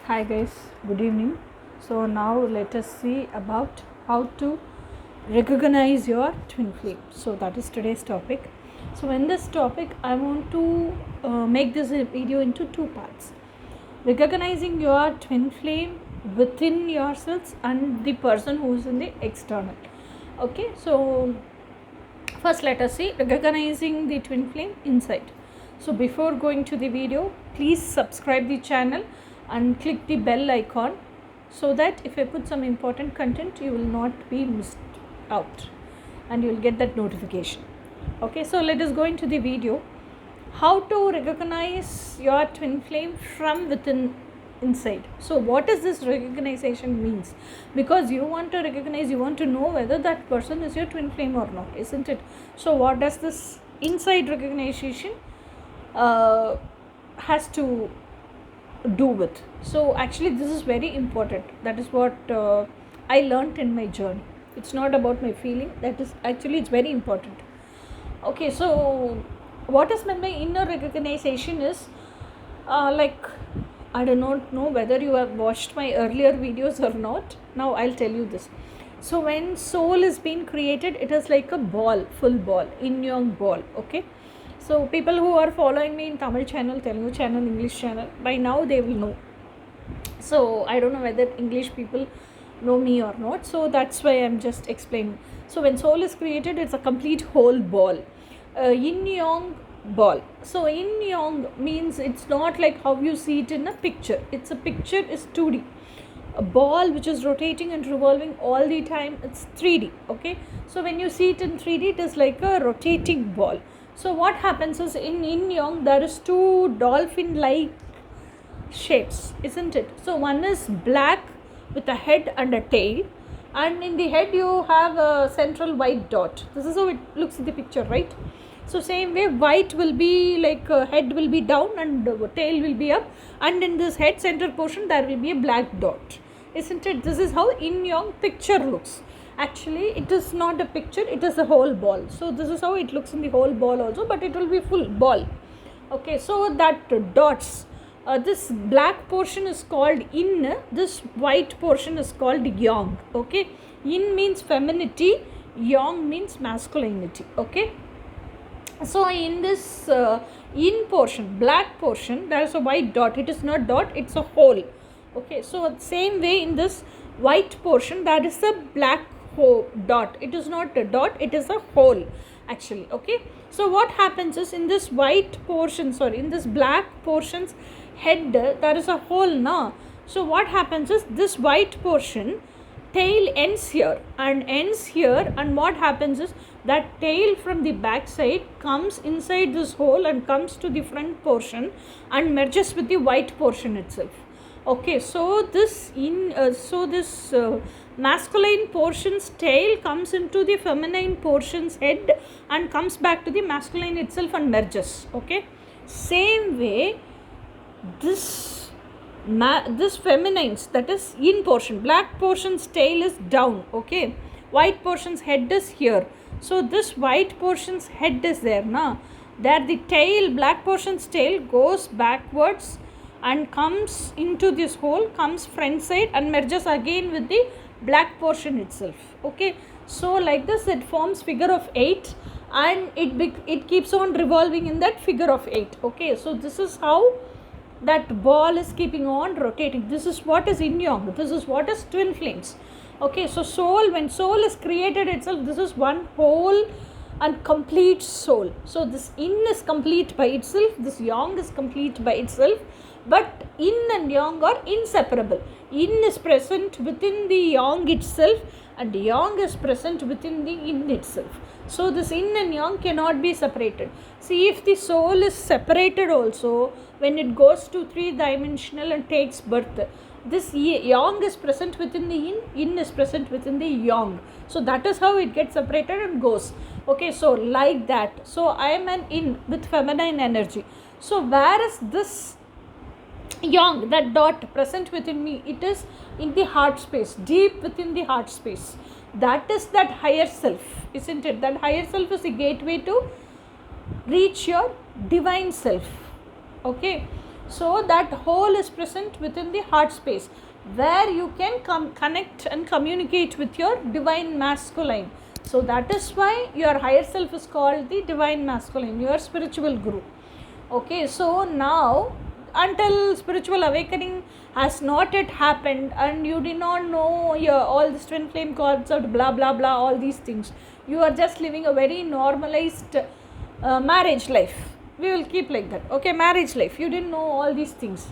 Hi guys, good evening. So now let us see about how to recognize your twin flame. So that is today's topic. So in this topic I want to make this video into two parts. Recognizing your twin flame within yourselves and the person who is in the external. Okay, so first let us see recognizing the twin flame inside. So before going to the video, please subscribe the channel and click the bell icon so that if I put some important content you will not be missed out and you will get that notification. Okay, so let us go into the video. How to recognize your twin flame from within inside. So what does this recognition means? Because you want to recognize, you want to know whether that person is your twin flame or not, isn't it? So what does this inside recognition has to do with? So actually this is very important. That is what I learnt in my journey. It's not about my feeling, that is actually it's very important. Okay, so what is meant by inner recognition is like I do not know whether you have watched my earlier videos or not. Now I'll tell you this. So when soul is being created, it is like a ball, full ball, yin-yang ball. Okay, so people who are following me in Tamil channel, Telugu channel, English channel, by now they will know. So I don't know whether English people know me or not, so that's why I'm just explaining. So when soul is created, it's a complete whole ball, yin-yang ball. So yin-yang means it's not like how you see it in a picture. It's a picture is 2D. A ball which is rotating and revolving all the time, it's 3D. Okay, so when you see it in 3D, it is like a rotating ball. So what happens is in yin-yang there is two dolphin like shapes, isn't it? So one is black with a head and a tail, and in the head you have a central white dot. This is how it looks in the picture, right? So same way white will be like head will be down and tail will be up, and in this head center portion there will be a black dot, isn't it? This is how yin-yang picture looks. Actually it is not a picture, it is a whole ball. So this is how it looks in the whole ball also, but it will be full ball. Okay, so that dots, this black portion is called yin, this white portion is called yang. Okay, yin means femininity, yang means masculinity. Okay, so in this yin portion, black portion, there is a white dot. It is not dot, it's a hole. Okay, so same way in this white portion there is a black dot. It is not a dot, it is a hole actually. Okay, so what happens is in this white portion, in this black portion's head there is a hole now. So what happens is this white portion tail ends here and ends here, and what happens is that tail from the back side comes inside this hole and comes to the front portion and merges with the white portion itself. Okay, so this masculine portion's tail comes into the feminine portion's head and comes back to the masculine itself and merges. Okay, same way this feminine's, that is yin portion, black portion's tail is down. Okay, white portion's head is here. So this white portion's head is there now. There the tail, black portion's tail goes backwards and comes into this hole, comes front side and merges again with the black portion itself. Okay, so like this it forms figure of 8 and it keeps on revolving in that figure of 8. Okay, so this is how that ball is keeping on rotating. This is what is yin-yang, this is what is twin flames. Okay, so soul, when soul is created itself, this is one whole and complete soul. So this yin is complete by itself, this yang is complete by itself, but yin and yang are inseparable. Yin is present within the yang itself and yang is present within the yin itself. So this yin and yang cannot be separated. See, if the soul is separated also, when it goes to 3-dimensional and takes birth, this yang is present within the yin is present within the yang. So that is how it gets separated and goes. Okay, so like that. So I am an yin with feminine energy. So where is this yang, that dot present within me? It is in the heart space, deep within the heart space. That is that higher self, isn't it? That higher self is the gateway to reach your divine self. Okay, So that hole is present within the heart space, where you can connect and communicate with your divine masculine. So that is why your higher self is called the divine masculine, your spiritual guru. Okay, so now until spiritual awakening has not yet happened, and you did not know your all this twin flame concept, blah blah blah, all these things, you are just living a very normalized marriage life. We will keep like that. Okay, marriage life, you didn't know all these things.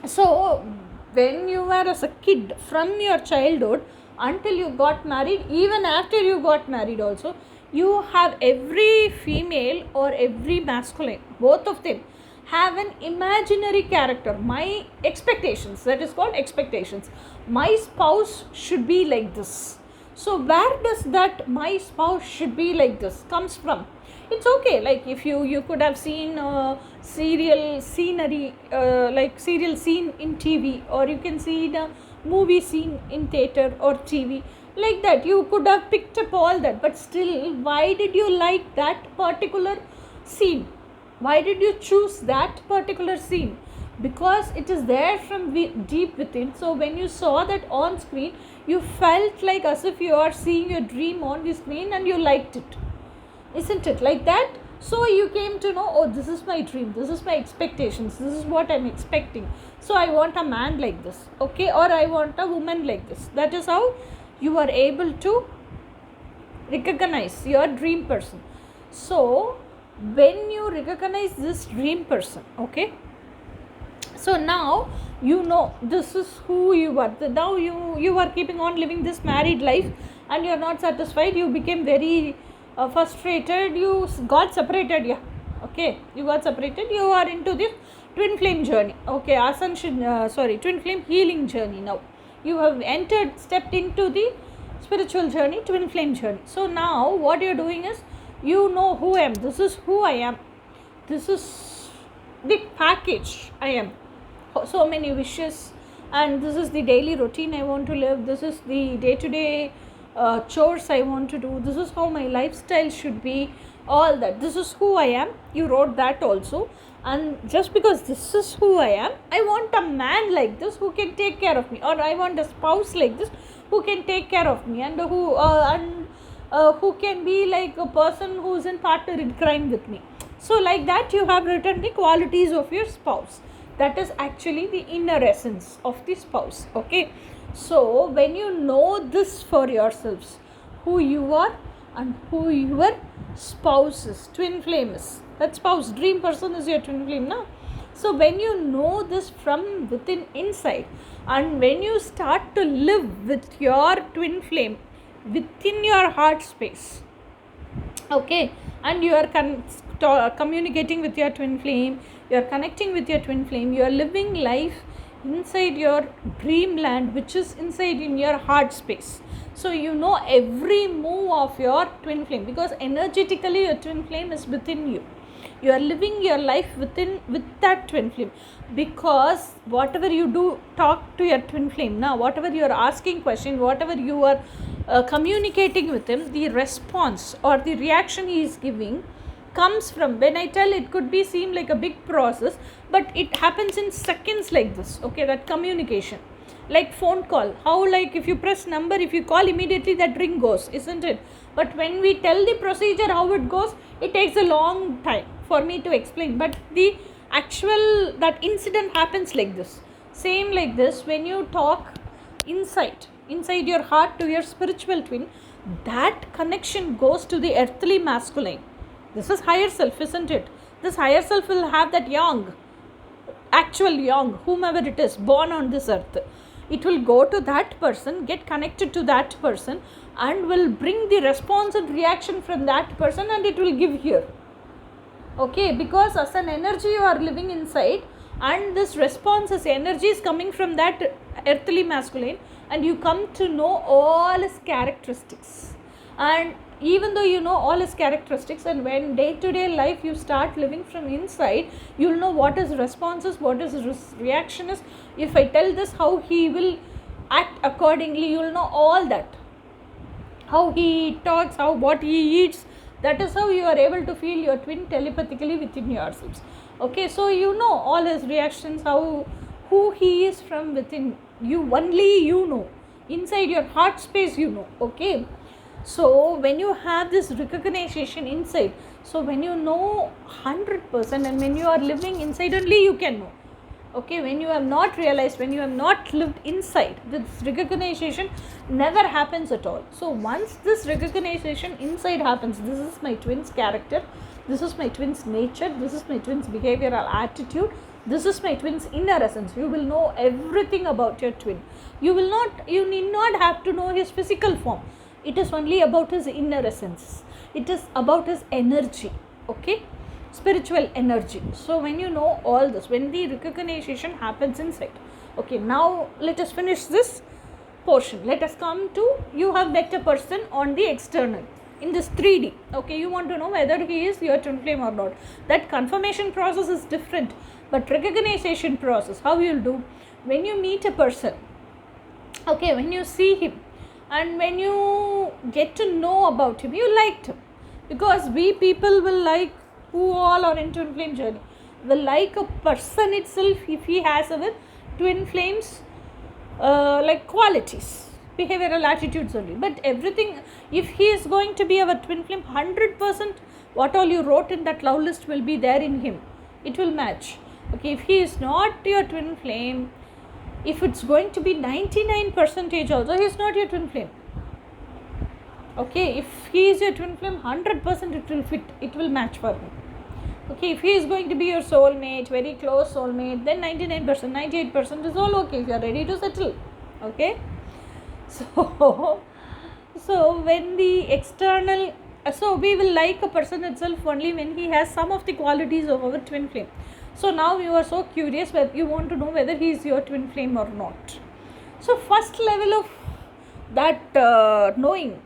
So when you were as a kid, from your childhood until you got married, even after you got married also, you have every female or every masculine, both of them have an imaginary character. My expectations, that is called expectations. My spouse should be like this. So where does that my spouse should be like this comes from? It's okay, like if you could have seen serial scenery, like serial scene in TV, or you can see the movie scene in theater or TV, like that you could have picked up all that. But still, why did you like that particular scene? Why did you choose that particular scene? Because it is there from deep within. So when you saw that on screen, you felt like as if you are seeing your dream on the screen, and you liked it, isn't it like that? So you came to know, oh, this is my dream, this is my expectations, this is what I'm expecting, so I want a man like this, okay, or I want a woman like this. That is how you are able to recognize your dream person. So when you recognize this dream person, okay, so now you know this is who you are. Now you are keeping on living this married life, and you are not satisfied. You became very frustrated. You got separated. Yeah, okay, you got separated. You are into this twin flame journey. Okay, ascension. Twin flame healing journey. Now you have stepped into the spiritual journey, twin flame journey. So now what you are doing is, you know who I am. This is who I am. This is the package I am. So many wishes, and this is the daily routine I want to live. This is the day-to-day chores I want to do. This is how my lifestyle should be. All that. This is who I am. You wrote that also. And just because this is who I am, I want a man like this who can take care of me, or I want a spouse like this who can take care of me, and who can be like a person who is in partner in crime with me. So like that, you have written the qualities of your spouse. That is actually the inner essence of the spouse. Okay, so when you know this for yourselves, who you are and who your spouse is, twin flame is, that spouse, dream person is your twin flame now. So when you know this from within inside, and when you start to live with your twin flame within your heart space, okay, and you are communicating with your twin flame, you are connecting with your twin flame, you are living life inside your dreamland, which is inside in your heart space. So you know every move of your twin flame, because energetically your twin flame is within you. You are living your life with that twin flame, because whatever you do, talk to your twin flame now, whatever you are asking question, whatever you are communicating with him, the response or the reaction he is giving comes from, when I tell, it could be seem like a big process, but it happens in seconds like this. Okay, that communication, like phone call, how, like if you press number, if you call immediately, that ring goes, isn't it? But when we tell the procedure how it goes, it takes a long time for me to explain, but the actual that incident happens like this. Same like this, when you talk inside your heart to your spiritual twin, that connection goes to the earthly masculine. This is higher self, isn't it? This higher self will have that young, actual young, whomever it is, born on this earth. It will go to that person, get connected to that person, and will bring the response and reaction from that person, and it will give here. Okay, because as an energy you are living inside, and this response as energy is coming from that earthly masculine, and you come to know all his characteristics. And even though you know all his characteristics, and when day-to-day life you start living from inside, you'll know what his response is, what his reaction is. If I tell this, how he will act accordingly, you'll know all that. How he talks, what he eats. That is how you are able to feel your twin telepathically within yourselves. Okay, so you know all his reactions, how, who he is from within you, only you know, inside your heart space, you know. Okay, so when you have this recognition inside, so when you know 100%, and when you are living inside, only you can know. Okay, when you have not realized, when you have not lived inside, this recognition never happens at all. So once this recognition inside happens, this is my twin's character, this is my twin's nature, this is my twin's behavioral attitude, this is my twin's inner essence, you will know everything about your twin. You need not have to know his physical form. It is only about his inner essence, it is about his energy. Okay, spiritual energy. So when you know all this, when the recognition happens inside, okay, now let us finish this portion. Let us come to, you have met a person on the external in this 3D. Okay, you want to know whether he is your twin flame or not. That confirmation process is different, but recognition process, how you will do, when you meet a person, okay, when you see him and when you get to know about him, you liked him, because we people will like, who all are in twin flame journey, will like a person itself if he has our twin flames like qualities, behavioral attitudes only. But everything, if he is going to be our twin flame, 100% what all you wrote in that love list will be there in him, it will match. Okay, if he is not your twin flame, if it's going to be 99% also, he is not your twin flame. Okay, if he is your twin flame, 100% it will fit, it will match for him. Okay, if he is going to be your soulmate, very close soulmate, then 99%, 98% is all okay if you are ready to settle. Okay, so when the external, so we will like a person itself only when he has some of the qualities of our twin flame. So now you are so curious, whether you want to know whether he is your twin flame or not. So first level of that knowing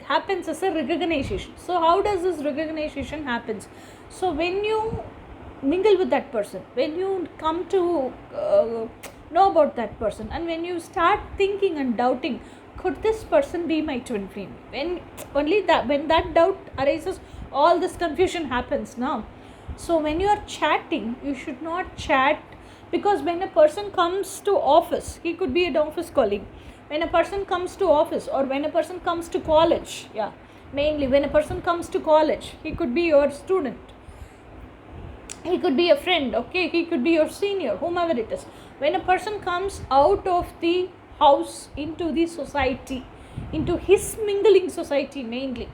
happens as a recognition. So how does this recognition happens? So when you mingle with that person, when you come to know about that person, and when you start thinking and doubting, could this person be my twin flame, when only that, when that doubt arises, all this confusion happens now. So when you are chatting, you should not chat, because when a person comes to office, he could be an office colleague. When a person comes to office, or when a person comes to college, yeah, mainly when a person comes to college, he could be your student, he could be a friend, okay, he could be your senior, whomever it is. When a person comes out of the house into the society, into his mingling society mainly,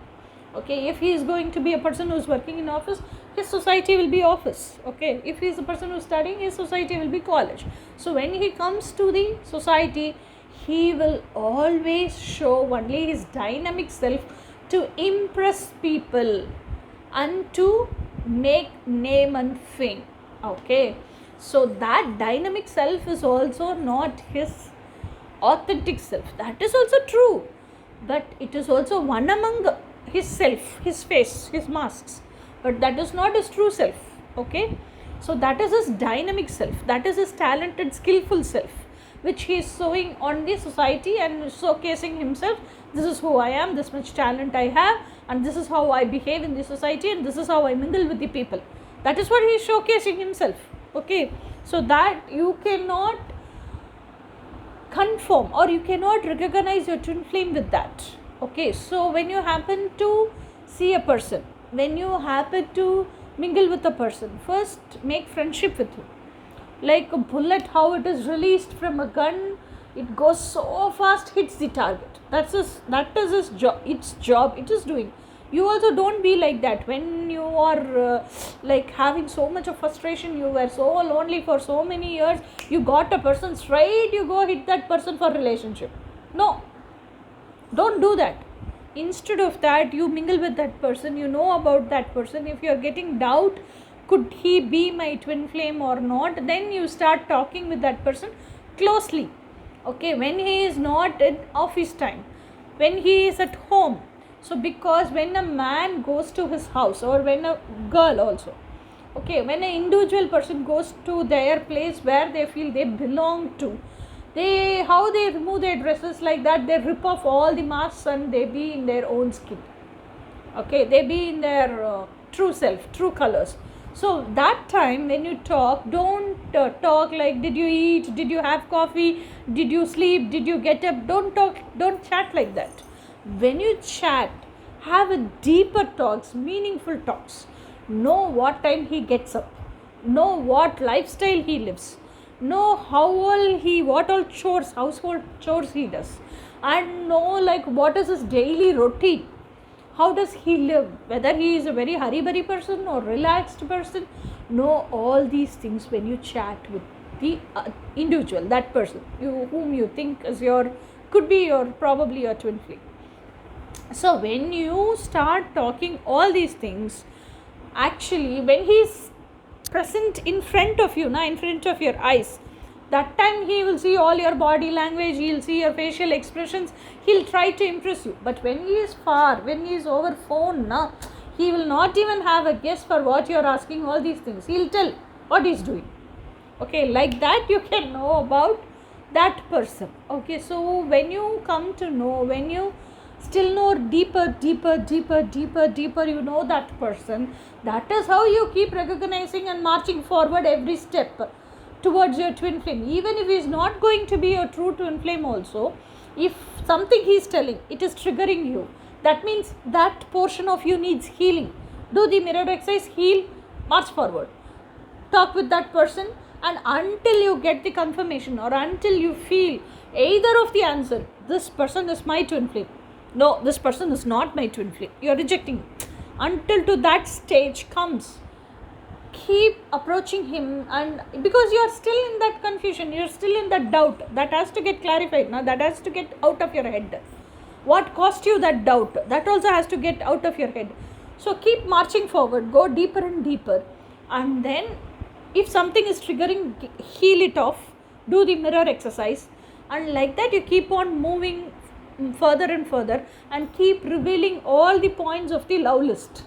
okay, if he is going to be a person who is working in office, his society will be office. Okay, if he is a person who is studying, his society will be college. So when he comes to the society, he will always show only his dynamic self to impress people and to make name and fame. Okay, so that dynamic self is also not his authentic self. That is also true, but it is also one among his self, his face, his masks, but that is not his true self. Okay, so that is his dynamic self, that is his talented, skillful self, which he is showing on the society and showcasing himself. This is who I am, this much talent I have, and this is how I behave in the society, and this is how I mingle with the people. That is what he is showcasing himself. Okay, so that you cannot conform, or you cannot recognize your twin flame with that. Okay, so when you happen to see a person, when you happen to mingle with a person, first make friendship with him. Like a bullet, how it is released from a gun, it goes so fast, hits the target. That is his job, its job it is doing. You also don't be like that. When you are like having so much of frustration, you were so lonely for so many years, you got a person, straight you go hit that person for relationship. No, don't do that. Instead of that, you mingle with that person, you know about that person. If you are getting doubt, could he be my twin flame or not, then you start talking with that person closely. Okay, when he is not in office time, when he is at home. So because when a man goes to his house, or when a girl also, okay, when an individual person goes to their place where they feel they belong to, how they remove their dresses, like that they rip off all the masks and they be in their own skin. Okay, they be in their true self, true colors. So that time when you talk, don't talk like, did you eat, did you have coffee, did you sleep, did you get up? Don't talk, don't chat like that. When you chat, have a deeper talks, meaningful talks. Know what time he gets up, know what lifestyle he lives, know how all he, what all chores, household chores he does, and know like what is his daily routine. How does he live, whether he is a very hurry-burry person or relaxed person. Know all these things when you chat with the individual, that person whom you think is your, could be your, probably your twin flame. So when you start talking all these things, actually when he is present in front of you, in front of your eyes, that time he will see all your body language, he'll see your facial expressions, he'll try to impress you. But when he is far, when he is over phone, he will not even have a guess for what you're asking, all these things he'll tell what he's doing. Okay, like that you can know about that person. Okay, so when you come to know, when you still know deeper, you know that person. That is how you keep recognizing and marching forward every step towards your twin flame. Even if he is not going to be your true twin flame also, if something he is telling, it is triggering you, that means that portion of you needs healing. Do the mirror exercise, heal, march forward, talk with that person, and until you get the confirmation or until you feel either of the answer, this person is my twin flame, no, this person is not my twin flame, you are rejecting. Until to that stage comes, keep approaching him, and because you are still in that confusion, you are still in that doubt, that has to get clarified now, that has to get out of your head. What caused you that doubt, that also has to get out of your head. So keep marching forward, go deeper and deeper, and then if something is triggering, heal it off, do the mirror exercise, and like that you keep on moving further and further, and keep revealing all the points of the love list.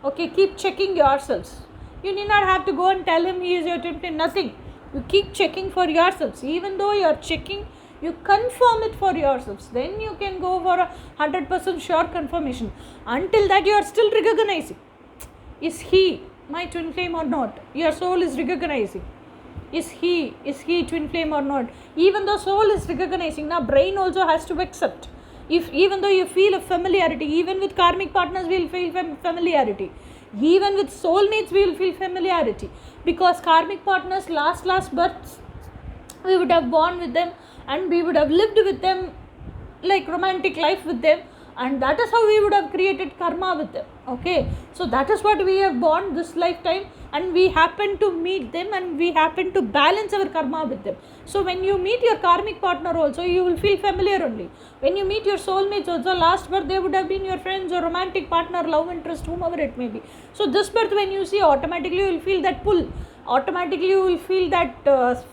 Okay, keep checking yourselves. You need not have to go and tell him he is your twin flame, nothing. You keep checking for yourselves. Even though you are checking, you confirm it for yourselves. Then you can go for a 100% sure confirmation. Until that you are still recognizing. Is he my twin flame or not? Your soul is recognizing. Is he twin flame or not? Even though soul is recognizing, now brain also has to accept. If even though you feel a familiarity, even with karmic partners we will feel familiarity, even with soulmates we will feel familiarity, because karmic partners, last births we would have born with them, and we would have lived with them like romantic life with them, and that is how we would have created karma with them. Okay, so that is what we have born this lifetime, and we happen to meet them, and we happen to balance our karma with them. So when you meet your karmic partner also, you will feel familiar only. When you meet your soulmates also, last birth they would have been your friends or romantic partner, love interest, whomever it may be. So this birth when you see, automatically you will feel that pull, automatically you will feel that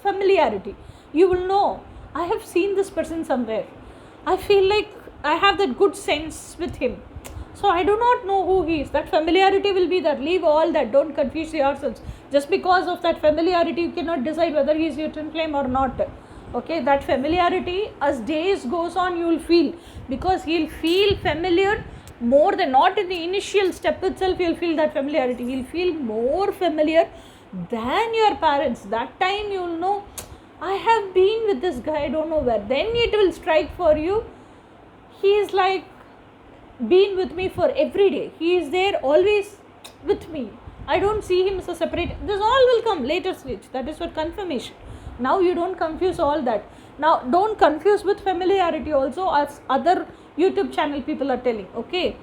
familiarity. You will know, I have seen this person somewhere, I feel like I have that good sense with him, so I do not know who he is. That familiarity will be there. Leave all that, don't confuse yourselves. Just because of that familiarity you cannot decide whether he is your twin flame or not. Okay, that familiarity, as days goes on you will feel, because he'll feel familiar more than, not in the initial step itself you'll feel that familiarity, he'll feel more familiar than your parents. That time you will know, I have been with this guy, I don't know where. Then it will strike for you, he is like been with me for every day, he is there always with me, I don't see him as a separate. This all will come later stage, that is what confirmation. Now you don't confuse all that. Now don't confuse with familiarity also, as other YouTube channel people are telling. Okay,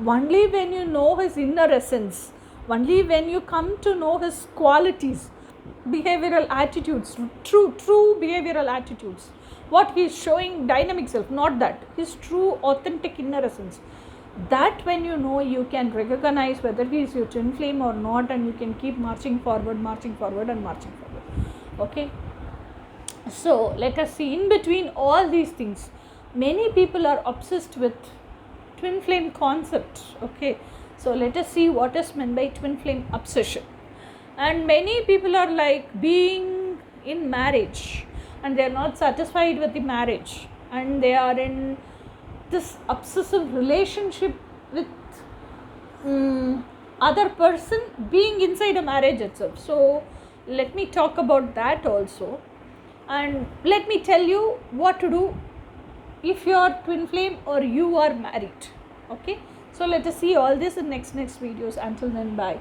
only when you know his inner essence, only when you come to know his qualities, behavioral attitudes, true behavioral attitudes, what he is showing, dynamic self, not that, his true authentic inner essence, that when you know, you can recognize whether he is your twin flame or not, and you can keep marching forward. Okay, so let us see, in between all these things, many people are obsessed with twin flame concept. Okay, so let us see what is meant by twin flame obsession. And many people are like being in marriage and they are not satisfied with the marriage, and they are in this obsessive relationship with other person being inside a marriage itself. So let me talk about that also, and let me tell you what to do if you are twin flame or you are married. Okay, so let us see all this in next videos. Until then, bye.